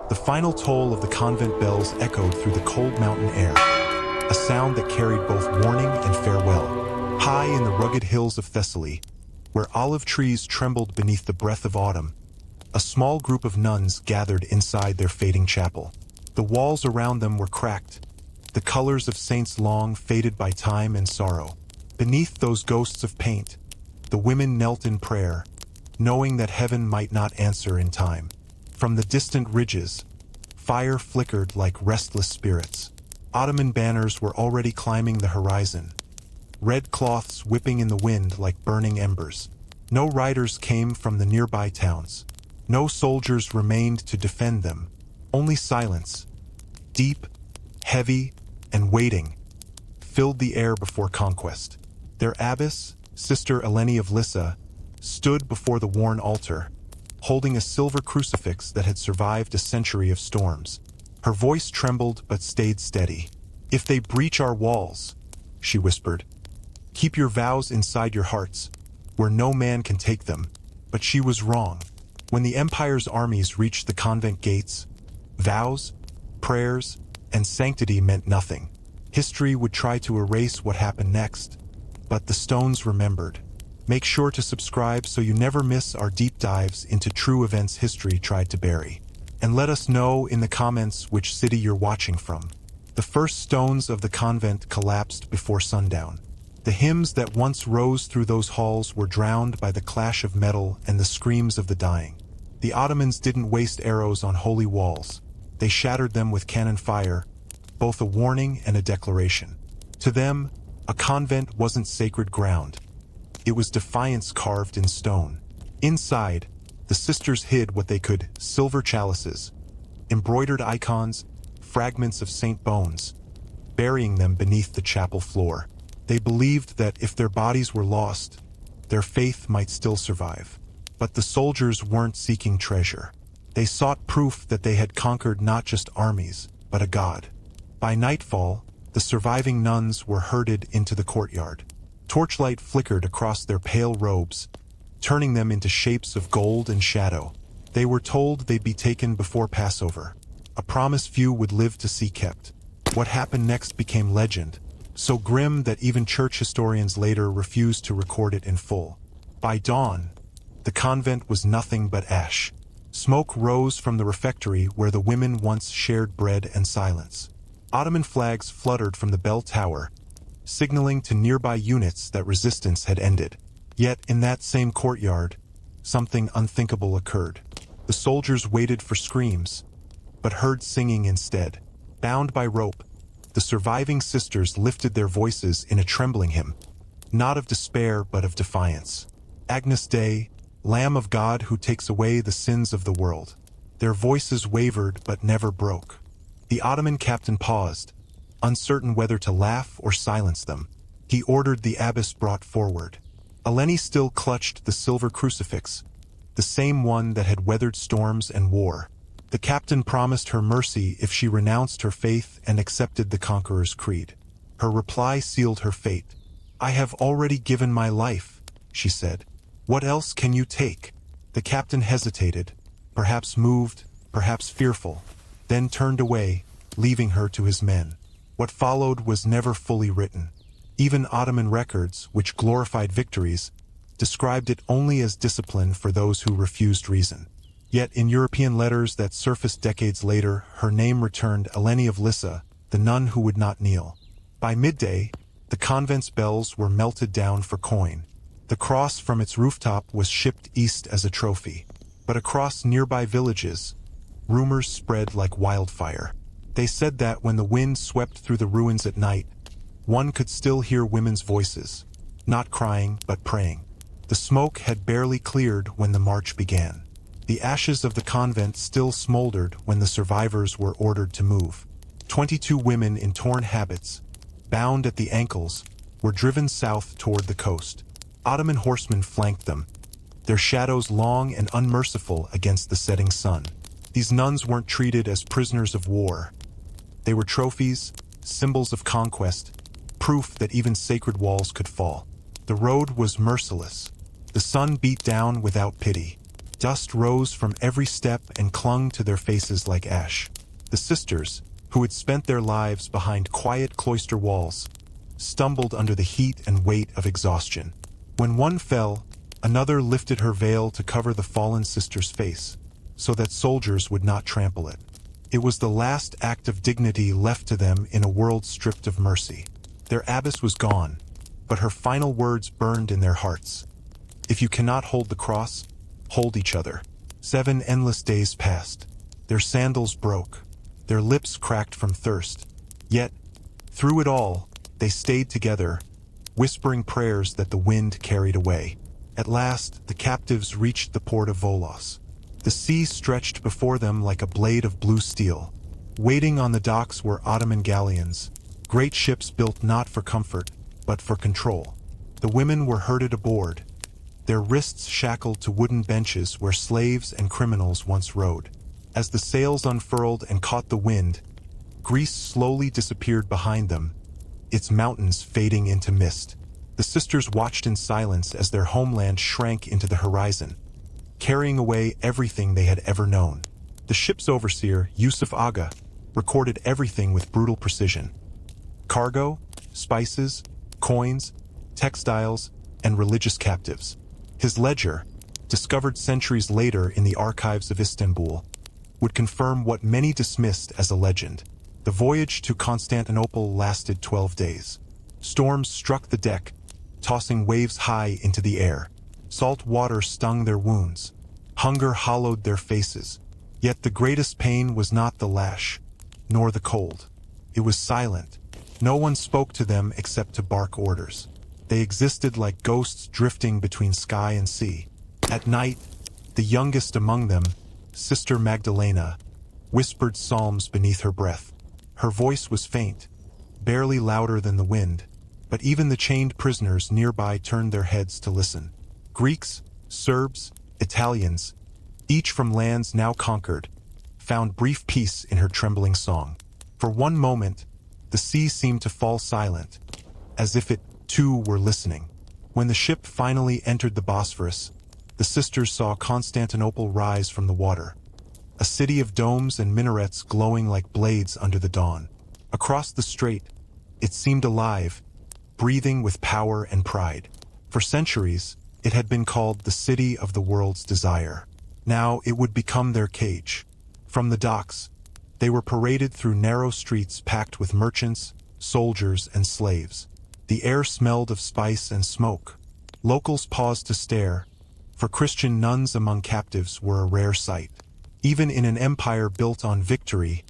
The final toll of the convent bells echoed through the cold mountain air, a sound that carried both warning and farewell. High in the rugged hills of Thessaly, where olive trees trembled beneath the breath of autumn, a small group of nuns gathered inside their fading chapel. The walls around them were cracked, the colors of saints long faded by time and sorrow. Beneath those ghosts of paint, the women knelt in prayer, knowing that heaven might not answer in time. From the distant ridges, fire flickered like restless spirits. Ottoman banners were already climbing the horizon, red cloths whipping in the wind like burning embers. No riders came from the nearby towns. No soldiers remained to defend them. Only silence, deep, heavy, and waiting, filled the air before conquest. Their abbess, Sister Eleni of Lissa, stood before the worn altar, holding a silver crucifix that had survived a century of storms. Her voice trembled but stayed steady. "If they breach our walls," she whispered, "keep your vows inside your hearts, where no man can take them." But she was wrong. When the empire's armies reached the convent gates, vows, prayers, and sanctity meant nothing. History would try to erase what happened next, but the stones remembered. Make sure to subscribe so you never miss our deep dives into true events history tried to bury. And let us know in the comments which city you're watching from. The first stones of the convent collapsed before sundown. The hymns that once rose through those halls were drowned by the clash of metal and the screams of the dying. The Ottomans didn't waste arrows on holy walls. They shattered them with cannon fire, both a warning and a declaration. To them, a convent wasn't sacred ground. It was defiance carved in stone. Inside, the sisters hid what they could: silver chalices, embroidered icons, fragments of saint bones, burying them beneath the chapel floor. They believed that if their bodies were lost, their faith might still survive. But the soldiers weren't seeking treasure. They sought proof that they had conquered not just armies, but a god. By nightfall, the surviving nuns were herded into the courtyard. Torchlight flickered across their pale robes, turning them into shapes of gold and shadow. They were told they'd be taken before Passover, a promise few would live to see kept. What happened next became legend, so grim that even church historians later refused to record it in full. By dawn, the convent was nothing but ash. Smoke rose from the refectory where the women once shared bread and silence. Ottoman flags fluttered from the bell tower, signaling to nearby units that resistance had ended. Yet in that same courtyard, something unthinkable occurred. The soldiers waited for screams, but heard singing instead. Bound by rope, the surviving sisters lifted their voices in a trembling hymn, not of despair but of defiance. Agnus Dei, Lamb of God who takes away the sins of the world. Their voices wavered but never broke. The Ottoman captain paused, uncertain whether to laugh or silence them. He ordered the abbess brought forward. Eleni still clutched the silver crucifix, the same one that had weathered storms and war. The captain promised her mercy if she renounced her faith and accepted the conqueror's creed. Her reply sealed her fate. "I have already given my life," she said. "What else can you take?" The captain hesitated, perhaps moved, perhaps fearful, then turned away, leaving her to his men. What followed was never fully written. Even Ottoman records, which glorified victories, described it only as discipline for those who refused reason. Yet in European letters that surfaced decades later, her name returned: Eleni of Lissa, the nun who would not kneel. By midday, the convent's bells were melted down for coin. The cross from its rooftop was shipped east as a trophy. But across nearby villages, rumors spread like wildfire. They said that when the wind swept through the ruins at night, one could still hear women's voices, not crying but praying. The smoke had barely cleared when the march began. The ashes of the convent still smoldered when the survivors were ordered to move. 22 women in torn habits, bound at the ankles, were driven south toward the coast. Ottoman horsemen flanked them, their shadows long and unmerciful against the setting sun. These nuns weren't treated as prisoners of war. They were trophies, symbols of conquest, proof that even sacred walls could fall. The road was merciless. The sun beat down without pity. Dust rose from every step and clung to their faces like ash. The sisters, who had spent their lives behind quiet cloister walls, stumbled under the heat and weight of exhaustion. When one fell, another lifted her veil to cover the fallen sister's face, so that soldiers would not trample it. It was the last act of dignity left to them in a world stripped of mercy. Their abbess was gone, but her final words burned in their hearts. If you cannot hold the cross, hold each other. 7 endless days passed. Their sandals broke. Their lips cracked from thirst. Yet, through it all, they stayed together, whispering prayers that the wind carried away. At last, the captives reached the port of Volos. The sea stretched before them like a blade of blue steel. Waiting on the docks were Ottoman galleons, great ships built not for comfort, but for control. The women were herded aboard, their wrists shackled to wooden benches where slaves and criminals once rode. As the sails unfurled and caught the wind, Greece slowly disappeared behind them, its mountains fading into mist. The sisters watched in silence as their homeland shrank into the horizon, carrying away everything they had ever known. The ship's overseer, Yusuf Aga, recorded everything with brutal precision. Cargo, spices, coins, textiles, and religious captives. His ledger, discovered centuries later in the archives of Istanbul, would confirm what many dismissed as a legend. The voyage to Constantinople lasted 12 days. Storms struck the deck, tossing waves high into the air. Salt water stung their wounds. Hunger hollowed their faces. Yet the greatest pain was not the lash, nor the cold. It was silent. No one spoke to them except to bark orders. They existed like ghosts drifting between sky and sea. At night, the youngest among them, Sister Magdalena, whispered psalms beneath her breath. Her voice was faint, barely louder than the wind, but even the chained prisoners nearby turned their heads to listen. Greeks, Serbs, Italians, each from lands now conquered, found brief peace in her trembling song. For one moment, the sea seemed to fall silent, as if it, too, were listening. When the ship finally entered the Bosphorus, the sisters saw Constantinople rise from the water, a city of domes and minarets glowing like blades under the dawn. Across the strait, it seemed alive, breathing with power and pride. For centuries, it had been called the city of the world's desire. Now it would become their cage. From the docks, they were paraded through narrow streets packed with merchants, soldiers, and slaves. The air smelled of spice and smoke. Locals paused to stare, for Christian nuns among captives were a rare sight. Even in an empire built on victory,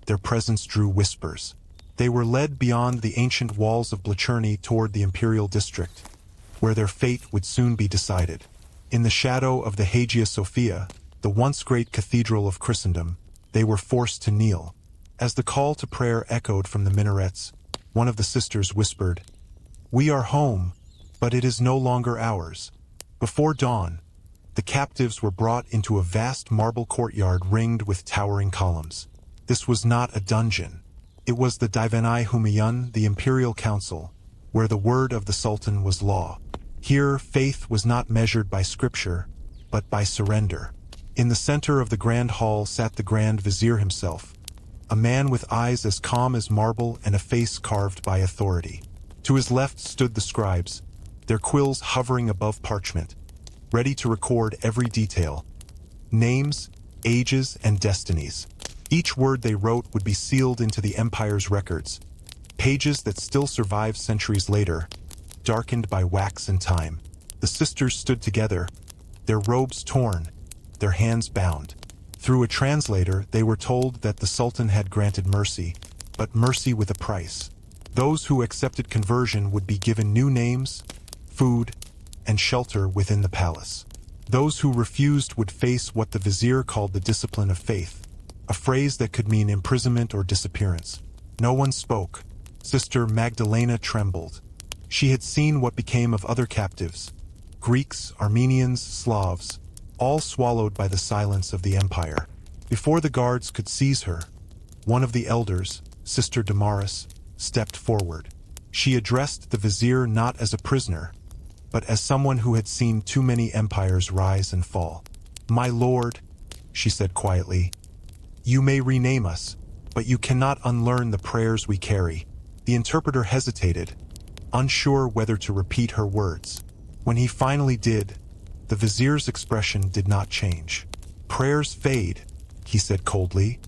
their presence drew whispers. They were led beyond the ancient walls of Blachurni toward the imperial district, where their fate would soon be decided. In the shadow of the Hagia Sophia, the once great cathedral of Christendom, they were forced to kneel. As the call to prayer echoed from the minarets, one of the sisters whispered, "We are home, but it is no longer ours." Before dawn, the captives were brought into a vast marble courtyard ringed with towering columns. This was not a dungeon. It was the Divanai Humayun, the imperial council, where the word of the Sultan was law. Here, faith was not measured by scripture, but by surrender. In the center of the grand hall sat the Grand Vizier himself, a man with eyes as calm as marble and a face carved by authority. To his left stood the scribes, their quills hovering above parchment, ready to record every detail. Names, ages, and destinies. Each word they wrote would be sealed into the empire's records, pages that still survive centuries later, darkened by wax and time. The sisters stood together, their robes torn, their hands bound. Through a translator, they were told that the Sultan had granted mercy, but mercy with a price. Those who accepted conversion would be given new names, food, and shelter within the palace. Those who refused would face what the vizier called the discipline of faith, a phrase that could mean imprisonment or disappearance. No one spoke. Sister Magdalena trembled. She had seen what became of other captives, Greeks, Armenians, Slavs, all swallowed by the silence of the empire. Before the guards could seize her, one of the elders, Sister Damaris, stepped forward. She addressed the vizier not as a prisoner, but as someone who had seen too many empires rise and fall. "My lord," she said quietly, "you may rename us, but you cannot unlearn the prayers we carry." The interpreter hesitated, unsure whether to repeat her words. When he finally did, the vizier's expression did not change. "Prayers fade," he said coldly,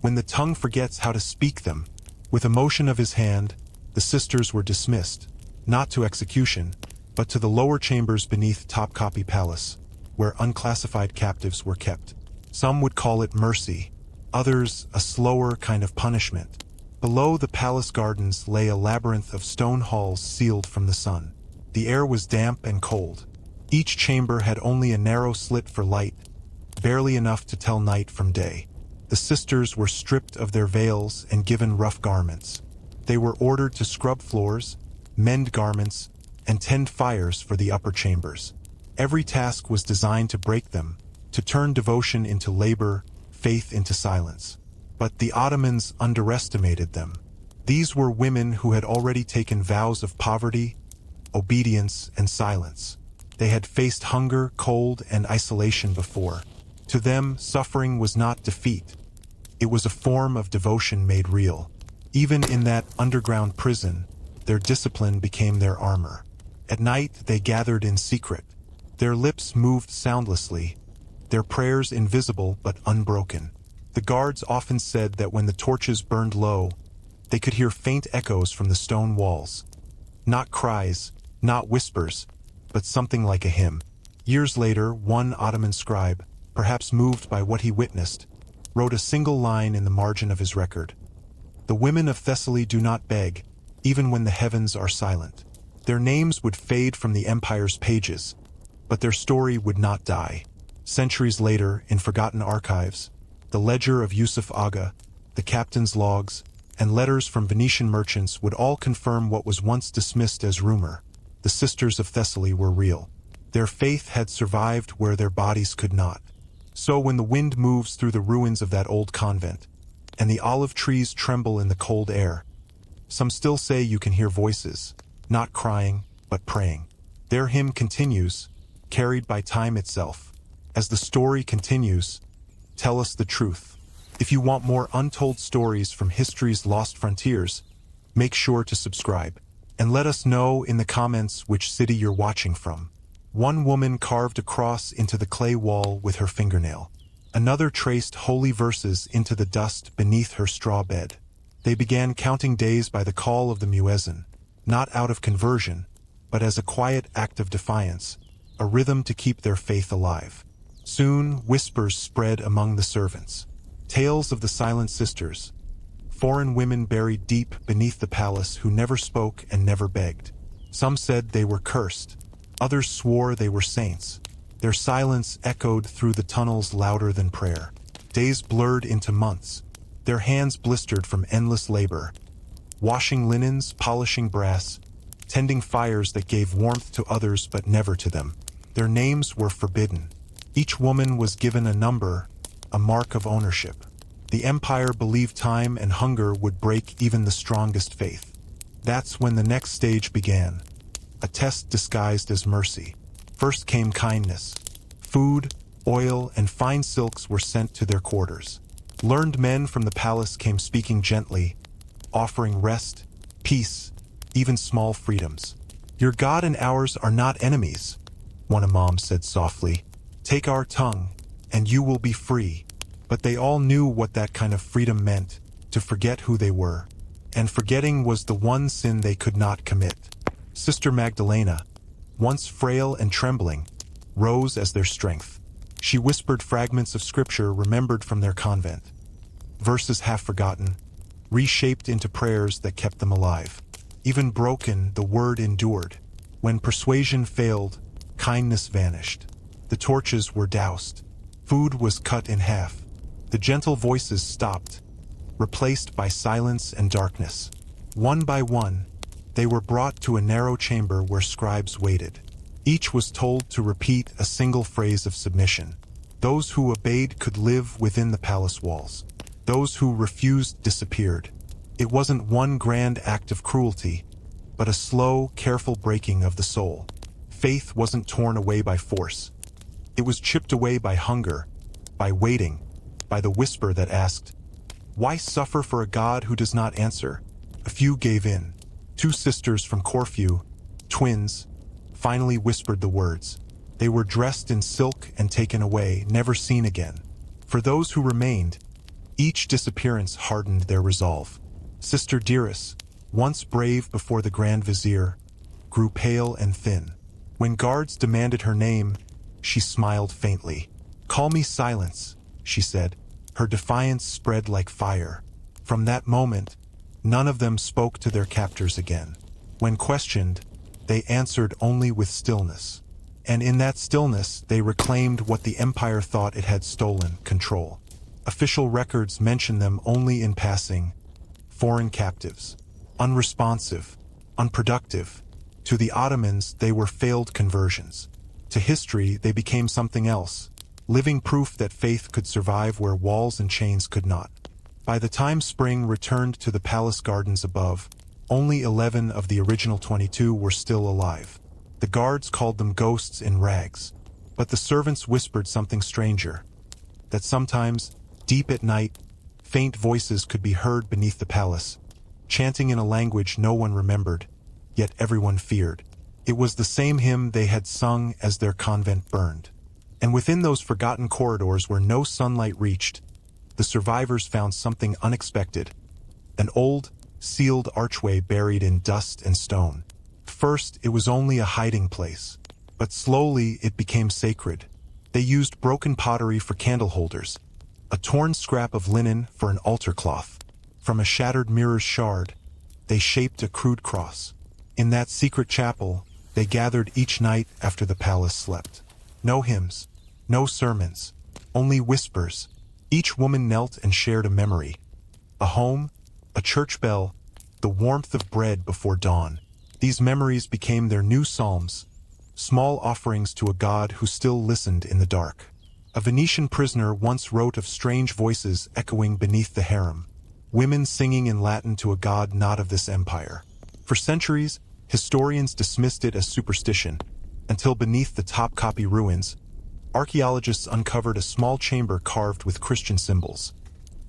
"when the tongue forgets how to speak them." With a motion of his hand, the sisters were dismissed, not to execution, but to the lower chambers beneath Topkapi Palace, where unclassified captives were kept. Some would call it mercy, others a slower kind of punishment. Below the palace gardens lay a labyrinth of stone halls sealed from the sun. The air was damp and cold. Each chamber had only a narrow slit for light, barely enough to tell night from day. The sisters were stripped of their veils and given rough garments. They were ordered to scrub floors, mend garments, and tend fires for the upper chambers. Every task was designed to break them, to turn devotion into labor, faith into silence. But the Ottomans underestimated them. These were women who had already taken vows of poverty, obedience, and silence. They had faced hunger, cold, and isolation before. To them, suffering was not defeat. It was a form of devotion made real. Even in that underground prison, their discipline became their armor. At night, they gathered in secret. Their lips moved soundlessly, their prayers invisible but unbroken. The guards often said that when the torches burned low, they could hear faint echoes from the stone walls. Not cries, not whispers, but something like a hymn. Years later, one Ottoman scribe, perhaps moved by what he witnessed, wrote a single line in the margin of his record. "The women of Thessaly do not beg, even when the heavens are silent." Their names would fade from the empire's pages, but their story would not die. Centuries later, in forgotten archives, the ledger of Yusuf Aga, the captain's logs, and letters from Venetian merchants would all confirm what was once dismissed as rumor. The sisters of Thessaly were real. Their faith had survived where their bodies could not. So when the wind moves through the ruins of that old convent, and the olive trees tremble in the cold air, some still say you can hear voices, not crying, but praying. Their hymn continues, carried by time itself. As the story continues, tell us the truth. If you want more untold stories from history's lost frontiers, make sure to subscribe. And let us know in the comments which city you're watching from. One woman carved a cross into the clay wall with her fingernail. Another traced holy verses into the dust beneath her straw bed. They began counting days by the call of the muezzin, not out of conversion, but as a quiet act of defiance, a rhythm to keep their faith alive. Soon, whispers spread among the servants. Tales of the silent sisters, foreign women buried deep beneath the palace who never spoke and never begged. Some said they were cursed. Others swore they were saints. Their silence echoed through the tunnels louder than prayer. Days blurred into months. Their hands blistered from endless labor, washing linens, polishing brass, tending fires that gave warmth to others but never to them. Their names were forbidden. Each woman was given a number, a mark of ownership. The empire believed time and hunger would break even the strongest faith. That's when the next stage began, a test disguised as mercy. First came kindness. Food, oil, and fine silks were sent to their quarters. Learned men from the palace came speaking gently, offering rest, peace, even small freedoms. "Your God and ours are not enemies," one imam said softly. "Take our tongue, and you will be free." But they all knew what that kind of freedom meant, to forget who they were. And forgetting was the one sin they could not commit. Sister Magdalena, once frail and trembling, rose as their strength. She whispered fragments of scripture remembered from their convent. Verses half forgotten, reshaped into prayers that kept them alive. Even broken, the word endured. When persuasion failed, kindness vanished. The torches were doused. Food was cut in half. The gentle voices stopped, replaced by silence and darkness. One by one, they were brought to a narrow chamber where scribes waited. Each was told to repeat a single phrase of submission. Those who obeyed could live within the palace walls. Those who refused disappeared. It wasn't one grand act of cruelty, but a slow, careful breaking of the soul. Faith wasn't torn away by force. It was chipped away by hunger, by waiting, by the whisper that asked, "Why suffer for a God who does not answer?" A few gave in. 2 sisters from Corfu, twins, finally whispered the words. They were dressed in silk and taken away, never seen again. For those who remained, each disappearance hardened their resolve. Sister Dearest, once brave before the Grand Vizier, grew pale and thin. When guards demanded her name, she smiled faintly. "Call me Silence," she said. Her defiance spread like fire. From that moment, none of them spoke to their captors again. When questioned, they answered only with stillness. And in that stillness, they reclaimed what the Empire thought it had stolen: control. Official records mention them only in passing: foreign captives, unresponsive, unproductive. To the Ottomans, they were failed conversions. To history, they became something else: living proof that faith could survive where walls and chains could not. By the time spring returned to the palace gardens above, only 11 of the original 22 were still alive. The guards called them ghosts in rags. But the servants whispered something stranger: that sometimes, deep at night, faint voices could be heard beneath the palace, chanting in a language no one remembered, yet everyone feared. It was the same hymn they had sung as their convent burned. And within those forgotten corridors where no sunlight reached, the survivors found something unexpected: an old, sealed archway buried in dust and stone. First, it was only a hiding place, but slowly it became sacred. They used broken pottery for candle holders, a torn scrap of linen for an altar cloth. From a shattered mirror's shard, they shaped a crude cross. In that secret chapel, they gathered each night after the palace slept. No hymns, no sermons, only whispers. Each woman knelt and shared a memory: a home, a church bell, the warmth of bread before dawn. These memories became their new psalms, small offerings to a God who still listened in the dark. A Venetian prisoner once wrote of strange voices echoing beneath the harem, women singing in Latin to a God not of this empire. For centuries, historians dismissed it as superstition, until beneath the Topkapi ruins, archaeologists uncovered a small chamber carved with Christian symbols,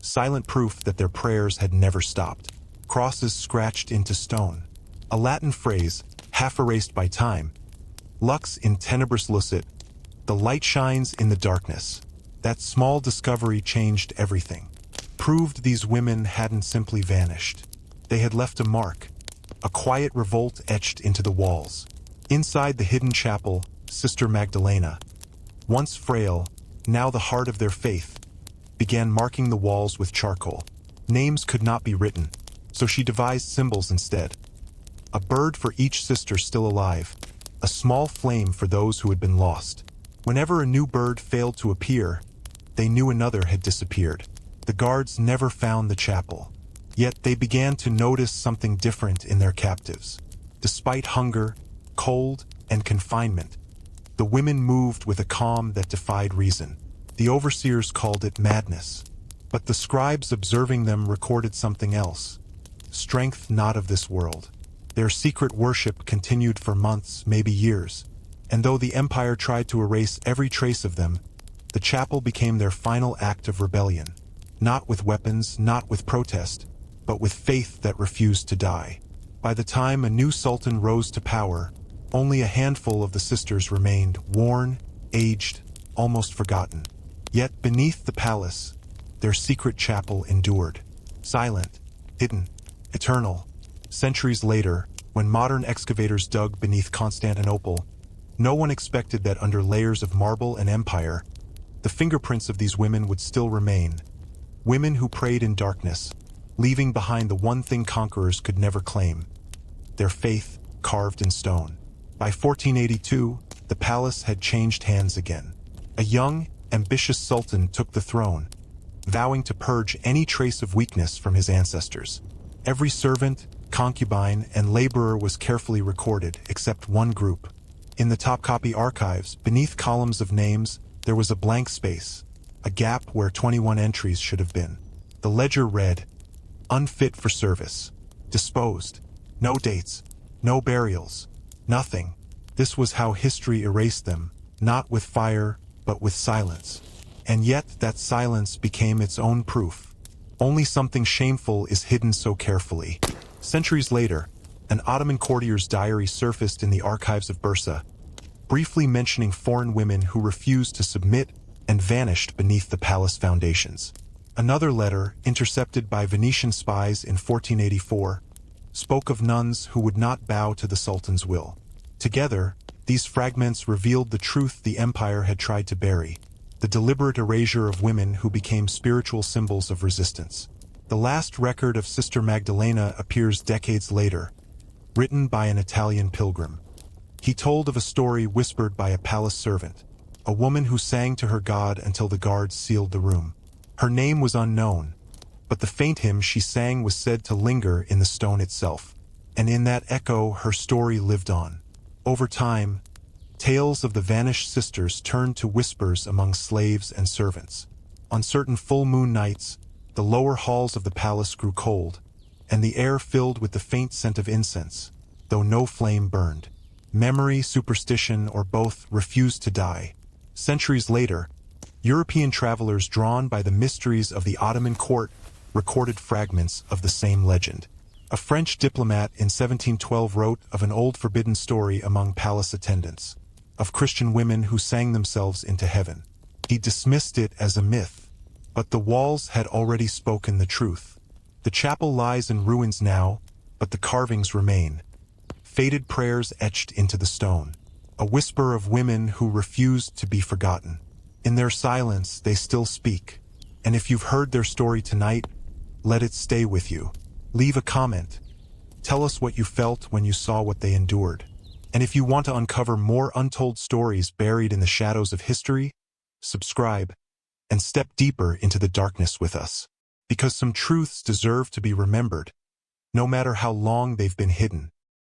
silent proof that their prayers had never stopped. Crosses scratched into stone, a Latin phrase, half erased by time: lux in tenebris lucet, the light shines in the darkness. That small discovery changed everything. Proved these women hadn't simply vanished. They had left a mark, a quiet revolt etched into the walls. Inside the hidden chapel, Sister Magdalena, once frail, now the heart of their faith, began marking the walls with charcoal. Names could not be written, so she devised symbols instead. A bird for each sister still alive, a small flame for those who had been lost. Whenever a new bird failed to appear, they knew another had disappeared. The guards never found the chapel, yet they began to notice something different in their captives. Despite hunger, cold, and confinement, the women moved with a calm that defied reason. The overseers called it madness, but the scribes observing them recorded something else: strength not of this world. Their secret worship continued for months, maybe years, and though the empire tried to erase every trace of them, the chapel became their final act of rebellion. Not with weapons, not with protest, but with faith that refused to die. By the time a new sultan rose to power, only a handful of the sisters remained, worn, aged, almost forgotten. Yet beneath the palace, their secret chapel endured, silent, hidden, eternal. Centuries later, when modern excavators dug beneath Constantinople, no one expected that under layers of marble and empire, the fingerprints of these women would still remain. Women who prayed in darkness, leaving behind the one thing conquerors could never claim: their faith carved in stone. By 1482, the palace had changed hands again. A young, ambitious sultan took the throne, vowing to purge any trace of weakness from his ancestors. Every servant, concubine, and laborer was carefully recorded, except one group. In the Topkapi archives, beneath columns of names, there was a blank space, a gap where 21 entries should have been. The ledger read, "Unfit for service, disposed, no dates, no burials, nothing." This was how history erased them, not with fire, but with silence. And yet that silence became its own proof. Only something shameful is hidden so carefully. Centuries later, an Ottoman courtier's diary surfaced in the archives of Bursa, briefly mentioning foreign women who refused to submit and vanished beneath the palace foundations. Another letter, intercepted by Venetian spies in 1484, spoke of nuns who would not bow to the Sultan's will. Together, these fragments revealed the truth the empire had tried to bury, the deliberate erasure of women who became spiritual symbols of resistance. The last record of Sister Magdalena appears decades later, written by an Italian pilgrim. He told of a story whispered by a palace servant, a woman who sang to her god until the guards sealed the room. Her name was unknown, but the faint hymn she sang was said to linger in the stone itself, and in that echo her story lived on. Over time, tales of the vanished sisters turned to whispers among slaves and servants. On certain full moon nights, the lower halls of the palace grew cold, and the air filled with the faint scent of incense, though no flame burned. Memory, superstition, or both refused to die. Centuries later, European travelers drawn by the mysteries of the Ottoman court recorded fragments of the same legend. A French diplomat in 1712 wrote of an old forbidden story among palace attendants, of Christian women who sang themselves into heaven. He dismissed it as a myth, but the walls had already spoken the truth. The chapel lies in ruins now, but the carvings remain. Faded prayers etched into the stone, a whisper of women who refused to be forgotten. In their silence, they still speak, and if you've heard their story tonight, let it stay with you. Leave a comment. Tell us what you felt when you saw what they endured. And if you want to uncover more untold stories buried in the shadows of history, subscribe and step deeper into the darkness with us. Because some truths deserve to be remembered, no matter how long they've been hidden.